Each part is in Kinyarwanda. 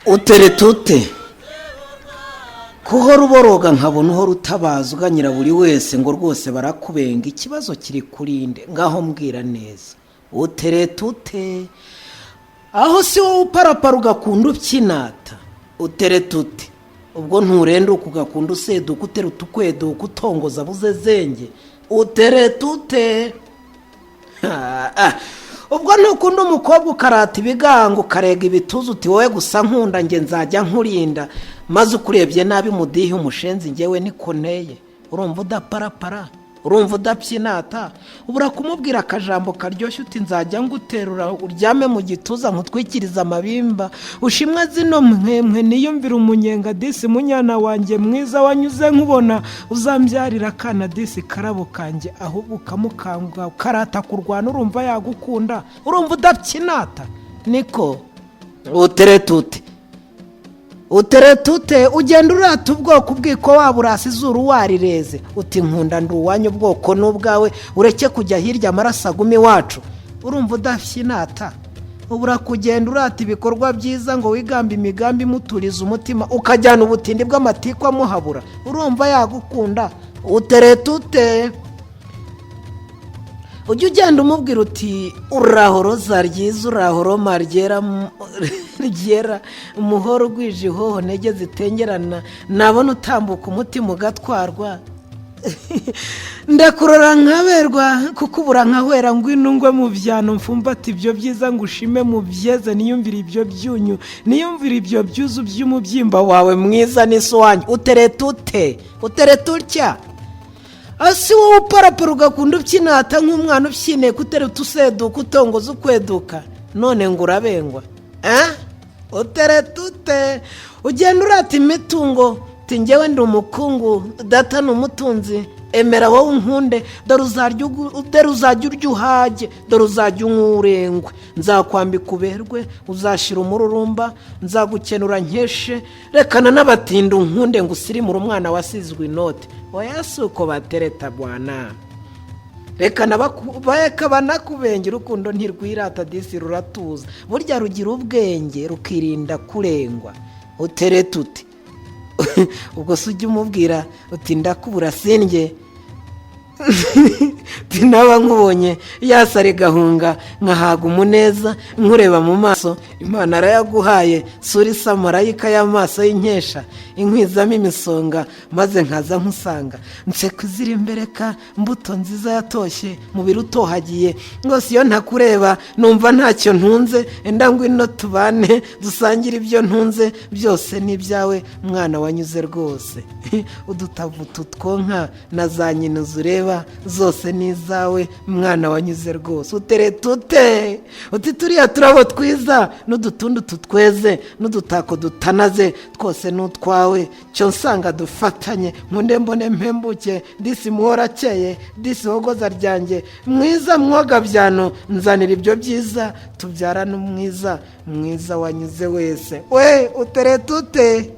utereta ute kuhora uboroga nkabona uhora utabaza uganyira buri wese ngo rwose barakubenga ikibazo kiri kurinde ngaho mbwira neza utereta ute aho si wowe uparapara ugakunda ukinata utereta ute ubwo nturenduka ugakunda useduka uteruta ukweduka utongoza buzezenge utereta ute ubwo ntukunda umukobwa ukarata ibigango ukarega ibituza uti wowe gusa nkunda nge nzajya nkurinda maze ukurebye nabi mudihe umushenzi ngewe nikoneye urumva udaparapara urumva udabyinata ubura kumubwira akajambo karyoshye uti nzajya nguterura uryame mu gituza nkutwikiriza amabimba ushimwa zino mwemwe niyumvira umunyenga disi munyana wanjye mwiza wanyuze nkubona uzambyarira akana disi karabo kanjye ahubwo ukamukanga ukarata kurwana urumva yagukunda urumva udabyinata niko utereta ute ugenda urata ubwoko bwiko waba urasa izuru warireze uti nkunda ndi uwanyu ubwoko n'ubwawe ureke kujya hirya amaraso aguma iwacu urumva udabyinata ubura kugenda urata ibikorwa byiza ngo wigambe imigambi imuturiza umutima ukajyana ubutindi bw'amatiku amuhabura urumva yagukunda utereta ute ujya ugenda umubwira uti urahoro za ryiza urahoro maryera umuhoro ugwije ihoho ntege zitengerana nabona utambuka umutima ugatwarwa ndakurora nkaberwa kuko ubura nkahwera ngwino ngwe mu byano mfumbata ibyo byiza ngo ushime mu byeze niyumvira ibyo byunyu niyumvira ibyo byuzu by'umubyimba wawe mwiza n'isi wanyu utereta utya asi wowe uparapara ugakunda ubyinata nk'umwana ubyineye kutereta useduka utongoza ukweduka none ngo urabengwa utereta ute ugenda urata imitungo uti ngewe ndi umukungu data ni umutunzi emera wowe unkunde dore uzajya urya uhage dore uzajya unywa urengwe nzakwambika uberwe uzashyira umururumba nzagukenura nkeshe rekana n'abatinda unkunde ngo usirimure umwana wasizwe inote oya si uko batereta bwana reka banakubenge urukundo ntirwirata disi ruratuza burya rugira ubwenge rukirinda kurengwa utereta ute ubwo se ujya umubwira uti ndakubura sindye naba nkubonye yasare gahunga nkahaga umuneza nkureba mu maso imana arayaguhaye sura isa marayika y'amaso y'inkesha inkwizamo imisonga maze nkaza nkusanga nseko izira imbere ka mbuto nziza yatoshye mubiri utohagiye rwose iyo ntakureba numva ntacyo ntunze enda ngwino tubane dusangire ibyo ntunze byose ni ibyawe mwana wanyuze rwose udutavu tutwonka na za nyina uzureba zose ni izawe mwana wanyuze rwose utereta ute uti turiya turabo twiza n'udutundu tutweze n'udutako dutanaze twose n'utwawe cyo nsanga dufatanye nkunde mbone mpembuke disi muhora akeye disi hogoza ryanjye mwiza mwoga byano nzanira ibyo byiza tubyara mwiza wanyuze wese we utereta ute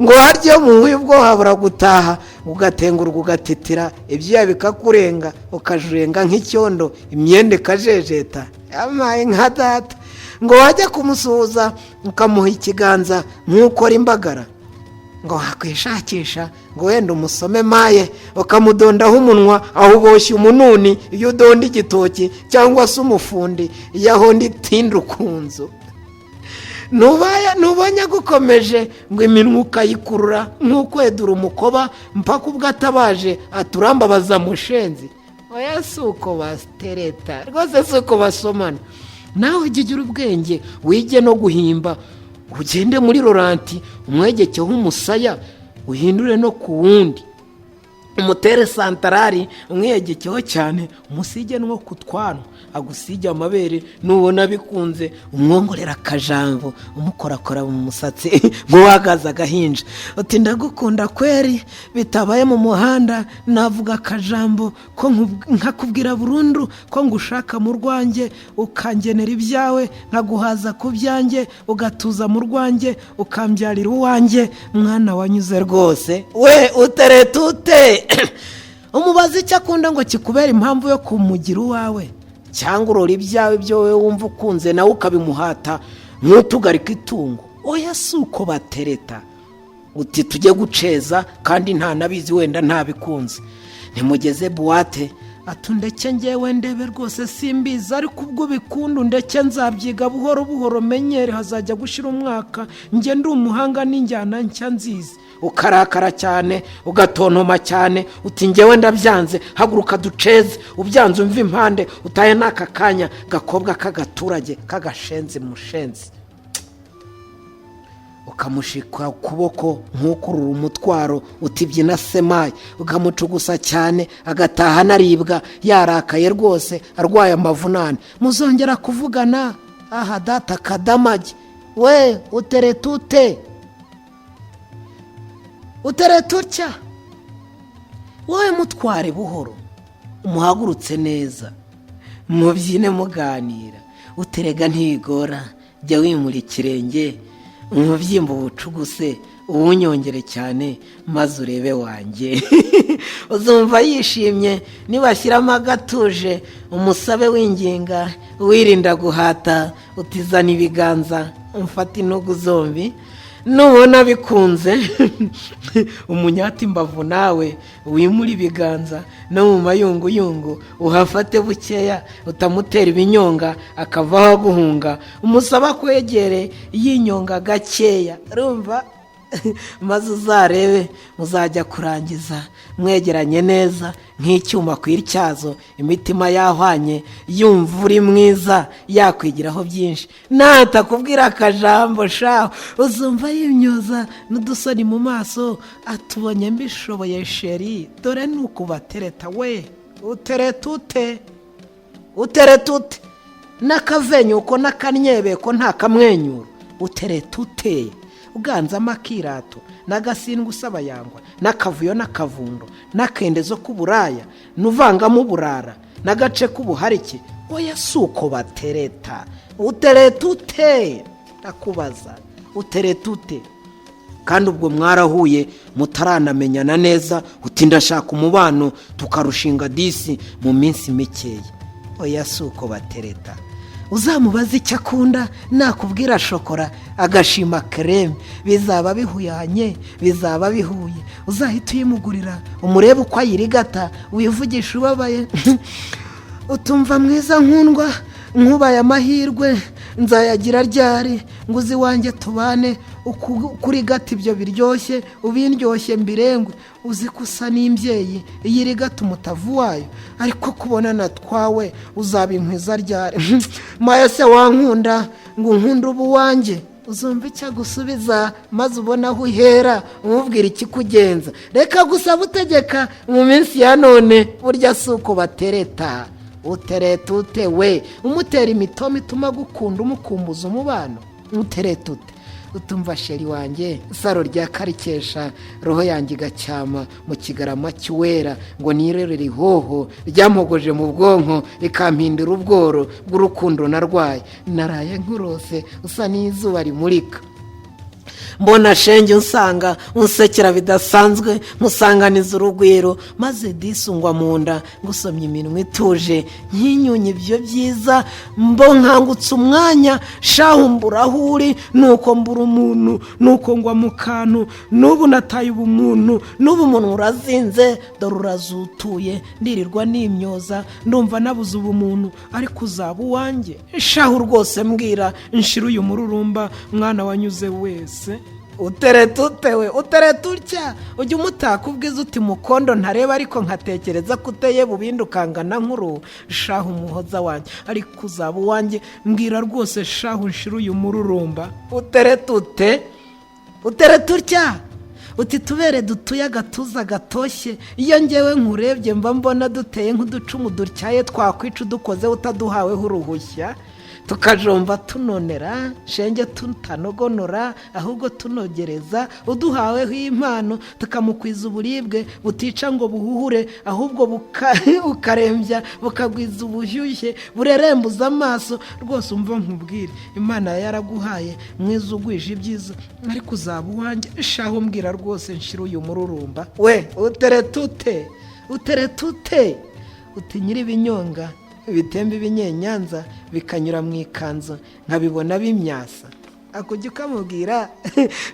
ngo haryo muhuye ubwo habura gutaha ugatengurwa ugatitira ibyuya bikakurenga ukajurenga nk'icyondo imyenda ikajejeta yamaye nka data ngo wajya kumusuhuza ukamuha ikiganza nk'ukora imbagara ngo wakwishakisha ngo wenda umusome maye ukamudondaho umunwa aho uboshye umununi iyo udonda igitoki cyangwa se umufundi iyo ahonda itinda ukunzu nubonye agukomeje ngo iminwa ukayikurura nk'ukwedura umukoba mpaka ubwo atabaje aturambabaza mushenzi oya si uko batereta rwose si uko basomana nawe ujye ugira ubwenge wige no guhimba ugende muri roranti umwegekeho umusaya uhindure no ku wundi umutere santarari umwegekeho cyane umusige no ku twanwa agusige amabere nubona bikunze umwongorera akajambo umukorakora mu musatsi nk'uwagaza agahinja uti ndagukunda kweri bitabaye mu muhanda navuga akajambo ko nkakubwira burundu ko ngushaka mu rwanjye ukangenera ibyawe nkaguhaza ku byanjye ugatuza mu rwanjye ukambyarira uwanjye mwana wanyuze rwose we utereta ute umubaza icyo akunda ngo kikubera impamvu yo kumugira uwawe cyangwa urora ibyawe byo wowe wumva ukunze nawe ukabimuhata ntutugarike itungo. Oya si uko batereta, uti tujye guceza kandi nta nabizi wenda ntabikunze. Ntimugeze buwate, ndeke ngewe ndebe rwose simbizi, ariko ubwo bikunda ndeke nzabyiga buhoro buhoro menyere, hazajya gushira umwaka njye ndi umuhanga n'injyana nshya nzizi. Ukarakara cyane, ugatontoma cyane, uti ngewe ndabyanze, haguruka duceze. Ubyanze umva impande, utaye n'aka kanya gakobwa k'agaturage k'agashenzi mushenzi. Ukamushika ukuboko nk'ukurura umutwaro, utibyina semaye, ukamucugusa cyane agataha naribwa yarakaye rwose arwaye amavunane. Muzongera kuvugana, aha data kadamage, we uteretute uteretutya, wowe mutware buhoro, umuhagurutse neza, mubyine muganira. Uterega ntigora, jya wimura ikirenge, umubyimba ubucuguse, uwunyongere cyane maze urebe wanjye. Uzumva yishimye nibashyiramo agatuje, umusabe winginga wirinda guhata, utizana ibiganza umfata intugu zombi. Nubona bikunze umunyati imbavu nawe wimura ibiganza, no mu mayunguyungu uhafate bukeya, utamutera ibinyonga akavaho aguhunga. Umusaba kwegere yinyonga gakeya, urumva? Maze uzarebe muzajya kurangiza mwegeranye neza nk'icyuma ku ityazo, imitima yahwanye, yumva uri mwiza, yakwigiraho byinshi. Natakubwira akajambo shaho, uzumva yimyoza n'udusoni mu maso, atubonye mbishoboye sheri, dore nuko batereta. We uteretute uteretute, n'akavenyuko n'akanyebeko nta kamwenyuro. Uteretute uganzamo akirato n'agasindwa usaba yangwa, n'akavuyo n'akavundo n'akendezo k'uburaya, n'uvangamo uburara n'agace k'ubuharike. Oya si uko batereta. Uteretute ndakubaza, uteretute. Kandi ubwo mwarahuye mutaranamenyana neza, uti ndashaka umubano tukarushinga disi mu minsi mikeya. Oya si uko batereta. Uzamubaza icyo akunda, nakubwira shokora agashima kreme, bizaba bihuyanye, bizaba bihuye. Uzahita uyimugurira, umurebe uko ayirigata, wivugisha ubabaye. Utumva mwiza nkundwa, nkubaye amahirwe nzayagira ryari, nguzi wanjye tubane kuri gati ibyo biryoshye, ubindyoshye mbirengwe. Uzi kusa n'imbyeyi iyirigata umutavu wayo, ariko kubonana twawe uzabinkwiza ryari. Maye se wankunda ngo nkunda ubu wanjye, uzumva icyo gusubiza maze ubona aho uhera, umubwira ikikugenza. Reka gusaba utegeka mu minsi ya none, burya si uko batereta. Uteretute we, umutera imitoma ituma gukunda, umukumbuza umubano. Uteretute. Utumva sheri wanjye, saro rya karikesha, roho yanjye igacyama mu kigarama cy'uwera, ngo nirerere ihoho ryamogoje mu bwonko, rikampindura ubworo bw'urukundo narwaye. Naraye nkurose usa n'izuba rimurika, mbona shenge unsanga unsekera bidasanzwe, musanganiza urugwiro, maze disungwa mu nda ngusomye iminwa ituje, nkinyunye ibyo byiza, mbo nkangutse umwanya, shahumbura aho uri, nuko mbura umuntu, nuko ngwa mu kantu, n'ubu nataye ubumuntu, n'ubu umuntu urazinze, dore urazutuye, ndirirwa n'imyoza, ndumva nabuze ubumuntu, ariko uzaba uwanjye. Shahu rwose mbwira, nshira uyu mururumba, mwana wanyuze wese. Uteretute we, uteretutya, ujya umutaka ubwiza uti mukondo ntareba, ariko nkatekereza ko uteye bubindi ukangana nkuru. Shahu umuhoza wanjye, ariko uzaba uwanjye, mbwira rwose shahu nshira uyu mururumba. Uteretute uteretutya, uti tubere dutuye agatuza gatoshye, iyo ngewe nkurebye mba mbona duteye nk'uducumu dutyaye, twakwica udukoze utaduhaweho uruhushya. Tukajomba tunonera, shenge tutanogonora, ahubwo tunogereza, uduhaweho impano, tukamukwiza uburibwe butica ngo buhuhure, ahubwo bukarembya, bukagwiza ubushyushye burerembuza amaso. Rwose umva nkubwire, Imana yaraguhaye mwiza ugwije ibyiza, ariko uzaba uwanjye. Shaho mbwira rwose nshira uyu mururumba. We uteretute uteretute, uti nyiri ibinyonga bitemba ibinyenyanza bikanyura mu ikanzu nkabibona bimyasa. Akujya ukamubwira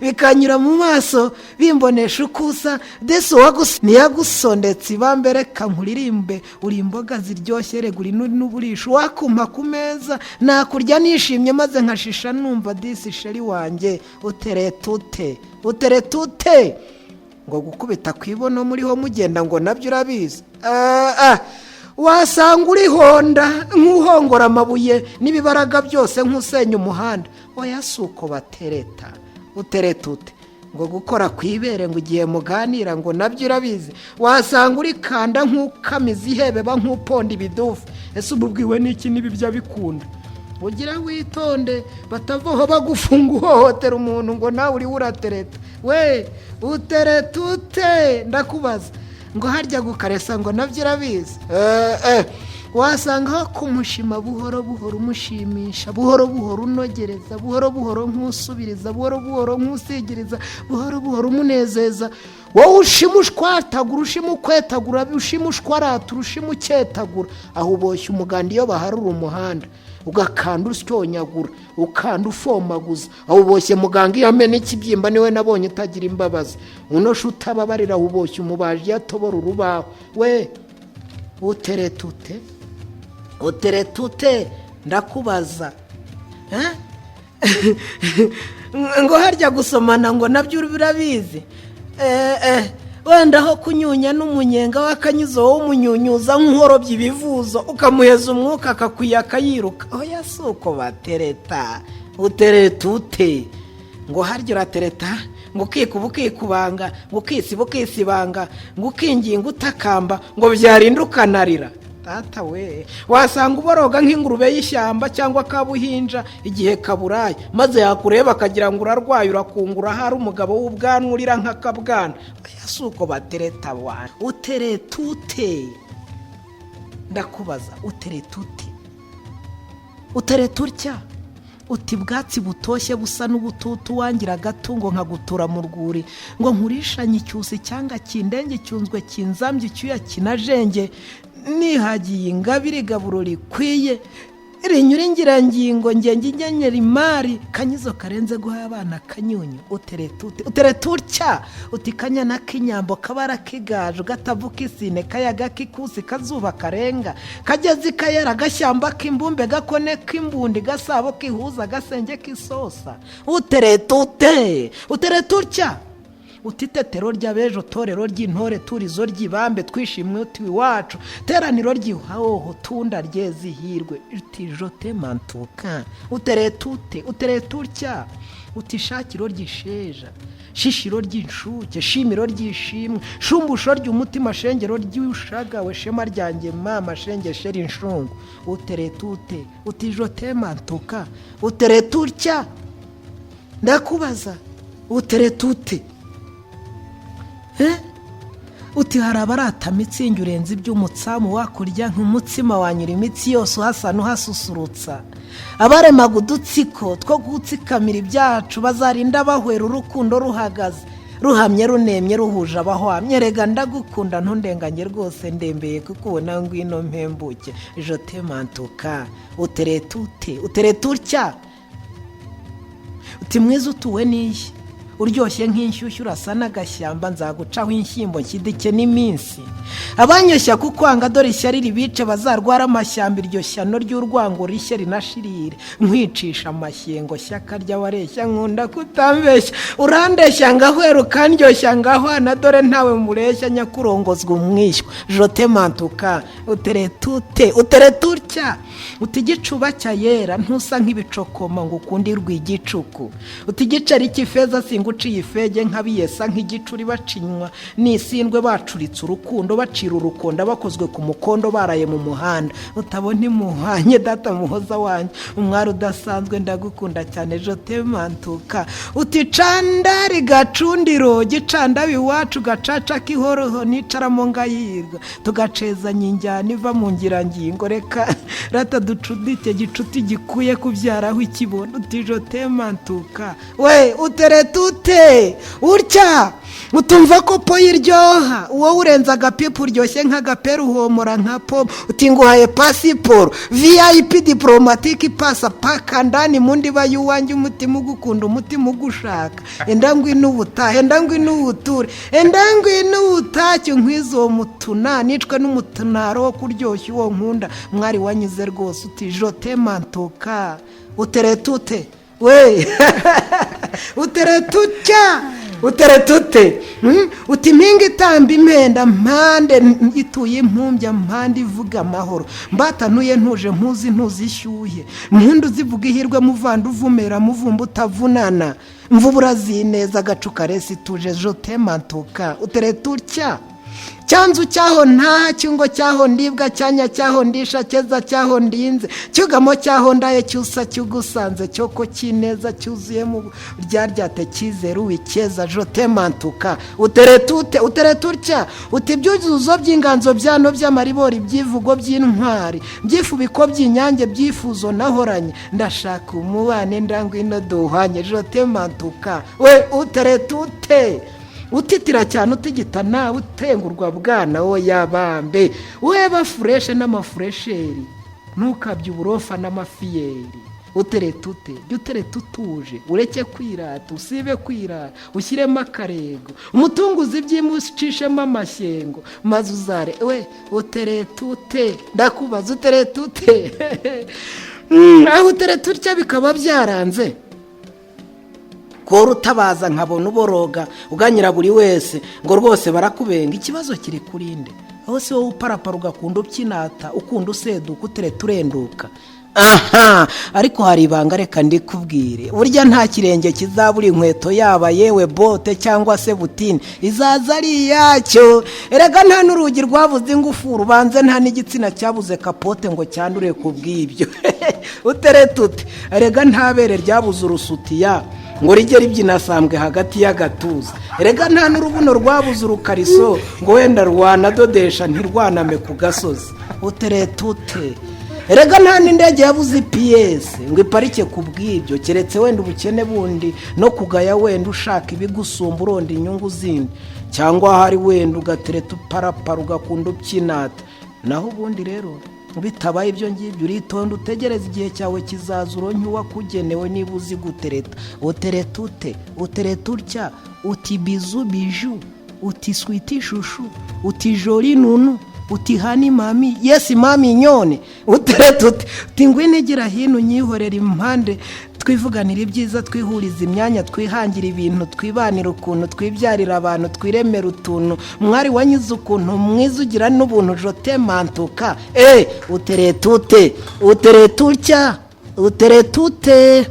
bikanyura mu maso bimbonesha ukusa desi ntiyagusondetse ibambere kankuririmbe uri imboga ziryoshye regura n'uburisho wakumpa ku meza nakurya nishimye maze nkashisha numva disi sheri wanjye uteretute ngo gukubita ku ibono muriho mugenda ngo nabyo urabizi. Wasanga uri honda nk'uhongora amabuye n'ibibaraga byose nk'usenya umuhanda. Oya si uko batereta uteretute ngo gukora ku ibere ngo igihe muganira ngo nabyo urabizi. Wasanga uri kanda nk'ukamiza ihebeba nk'uponda ibidufu. Ese ububwiwe n'iki n'ibibya bikunda? Ugira witonde batavaho bagufunga uhohotera umuntu ngo nawe uri uratereta. We uteretute ndakubaza ngo harya gukaresa ngo nabyo urabizi. Wasanga aho kumushima buhoro buhoro umushimisha, buhoro buhoro unogereza, buhoro buhoro nk'usubiriza, buhoro buhoro nk'usigiriza, buhoro buhoro umunezeza. Wowe ushima ushwatagura, ushima ukwetagura, ushima ushwarata, ushima uketagura. Aho uboshye umuganda iyo baharura umuhanda ugakanda usyonyagura ukanda ufomaguza. Aho uboshye muganga iyo amena ikibyimba niwe nabonye utagira imbabazi. Uno shutababarira uboshye umubaji yatobora urubaho. We uteretute ndakubaza ngo harya gusomana ngo nabyo urabizi. Wenda aho kunyunya n'umunyenga w'akanyuzo w'umunyunyuza nk'uhorobye ibivuzo ukamuheza umwuka akakuyaka yiruka. Oya si uko batereta uteretute ngo harya uratereta ngo ukikuba ukikubanga ngo ukisiba ukisibanga ngo ukinginga utakamba ngo byarinda ukanarira. Tata we wasanga uboroga nk'ingurube y'ishyamba cyangwa kabuhinja igihe kaburaye maze yakureba akagira ngo urarwaye urakungura hari umugabo w'ubwanwa urira nk'akabwana. Oya si uko batereta abantu uteretute ndakubaza uteretutya uti bwatsi butoshye busa n'ubututu wangira gatungo nkagutura mu rwuri ngo nkurishanye icyusi cyangwa kindenge cyunzwe kinzambye icyuya kinajenge nihagiye ingabire gaburo rikwiye rinyura ingirangingo ngenge inyenyeri imari kanyizo karenze guha abana kanyunyu. Uteretutya uti kanyana k'inyambo kabara kigaje gatavuka isine kayaga kikusi kazuba karenga kageze kayera gashyamba k'imbumbe gakone k'imbundi gasabo kihuza gasenge kisosa. Uteretutya utitetero ry'abejo torero ry'intore turizo ry'ibambe twishimwe uti wacu teraniro ry'ihaho tunda ryezihirwe utijote mantuka. Uteretutya utishakiro ry'isheja shishiro ry'inshuke shimiro ry'ishimwe shumbusho ry'umutima shengero ry'ushagawe shema ryanjye mama shengeshe inshungu. Uteretute utijote mantuka uteretutya ndakubaza uteretute uti hari abarata mitsingi urenze iby'umutsamu wakurya nk'umutsima wanyura imitsi yose uhasa n'uhasusurutsa. Abaremaga udutsiko two gutsikamira ibyacu bazarinda bahwera urukundo ruhagaze ruhamye runemye ruhuje abahwamye. Rega ndagukunda ntundenganye rwose ndembeye kukubona ngwino mpembuke jote mantuka. Uteretutya uti mwiza utuwe n'iyi uryoshye nk'inshyushyu urasa n'agashyamba nzagucaho inshyimbo nshyidike n'iminsi. Abanyoshya kukwanga dore ishyari ribice bazarwara amashyamba iryo shyano ry'urwango rishye rinashirire nkwicisha amashyengo shyaka ry'abareshya nkunda kutambeshya urandeshya ngahwera ukandyoshya ngahwana dore ntawe mureshya nyakurongozwa umwishywa jote mantuka. Uteretutya uti gicuba cya yera ntusa nk'ibicokoma ngo ukundirwe igicuku. Uti gicari cy'ifeza singuciye ifege nk'abiyesa nk'igicuri bacinywa n'isindwe bacuritse urukundo bacira urukonda bakozwe ku mukondo baraye mu muhanda. Utabona imuhanye data muhoza wanjye umwari udasanzwe ndagukunda cyane jote mantuka. Uti candari gacundiro gicanda biwacu gacaca kihoroho nicaramo ngayirwa tugacezanya injyana iva mu ngirangingo reka rata ducudike gicuti gikuye kubyaraho ikibondo. Uti jote mantuka. We uteretute uteretse utya utumva ko po iryoha, wowe urenza agapipa uryoshye nk'agaperu uhomora nka pome, utinguhaye pasiporo VIP diplomatique pasa paka ndani mu ndiba y'uwanjye, umutima ugukunda umutima ugushaka, enda ngwino ubutahe, enda ngwino ubuture, enda ngwino ubutacyo nkwizo uwo mutuna, nicwe n'umutunaro wo kuryoshya uwo nkunda, mwari wanyuze rwose uti jote mantoka uteretute we uteretutya uteretute uti mpinga itamba impenda mpande ituye impumbya mpande ivuga amahoro, mbatanuye ntuje mpuzi ntuzishyuye, mpundu zivuga ihirwe muvanda uvumera muvumba utavunana, mvubura zineza agacu karesi tuje jote mantoka uteretutya, cyanzu cyaho ntacyo ngo cyaho ndibwa, cyanya cyaho ndisha, keza cyaho ndinze, cyugamo cyaho ndaye, cyusa cyugusanze, cyoko kineza cyuzuye mu ryaryate cyizere uwikeza jote mantuka uteretute uteretutya, uti byuzuzo by'inganzo byano by'amaribori byivugo by'intwari byifubiko by'inyange byifuzo nahoranye, ndashaka umubane ndangwino duhanye jote mantuka we uteretute, utitira cyane utigita nawe utengurwa bwana wo yabambe, weba fureshe n'amafuresheri ntukabye uburofa n'amafiyeri, uteretute jya uteretutuje, ureke kwirata usibe kwirata, ushyiremo akarego, umutunguzi by'imucishemo amashyengo, maze uzare we uteretute, ndakubaza uteretute aho uteretutya bikaba byaranze kora utabaza nkabona uboroga uganyira buri wese ngo rwose barakubenga, ikibazo kiri kurinde aho si wowe uparapara ugakunda ubyinata, ukunda useduka utereta urenduka. Aha ariko hari ibanga reka ndikubwire, burya nta kirenge kizabura inkweto, yaba yewe bote cyangwa se butine izaza ari iyacyo, erega nta n'urugi rwabuze ingufuru, ubanze nta n'igitsina cyabuze kapote ngo cyandure ku bw'ibyo uteretute, erega nta bere ryabuze urusutiya ngo rijye ribyinasambwe hagati y'agatuza, erega nta n'urubuno rwabuze urukariso ngo wenda rwanadodesha ntirwaname ku gasozi uteretute, erega nta n'indege yabuze ipiyesi ngo iparike ku bw'ibyo, keretse wenda ubukene bundi no kugaya wenda ushaka ibigusumba uronda inyungu zindi, cyangwa hari wenda ugatereta uparapara ugakunda ubyinata, naho ubundi rero bitabaye ibyo ngibyo uritonda utegereza igihe cyawe kizaza uronke uwakugenewe niba uzi gutereta uteretute uteretutya, uti bizu biju, uti switi shushu, uti joli nunu, uti hani mami yesi mami nyone uteretute, uti ngwino igira hino nyihorera impande, twivuganira ibyiza, twihuriza imyanya, twihangira ibintu, twibanira ukuntu, twibyarira abantu, twiremera utuntu, mwari wanyuze ukuntu mwiza ugira n'ubuntu jote mantuka uteretute uteretutya uteretute.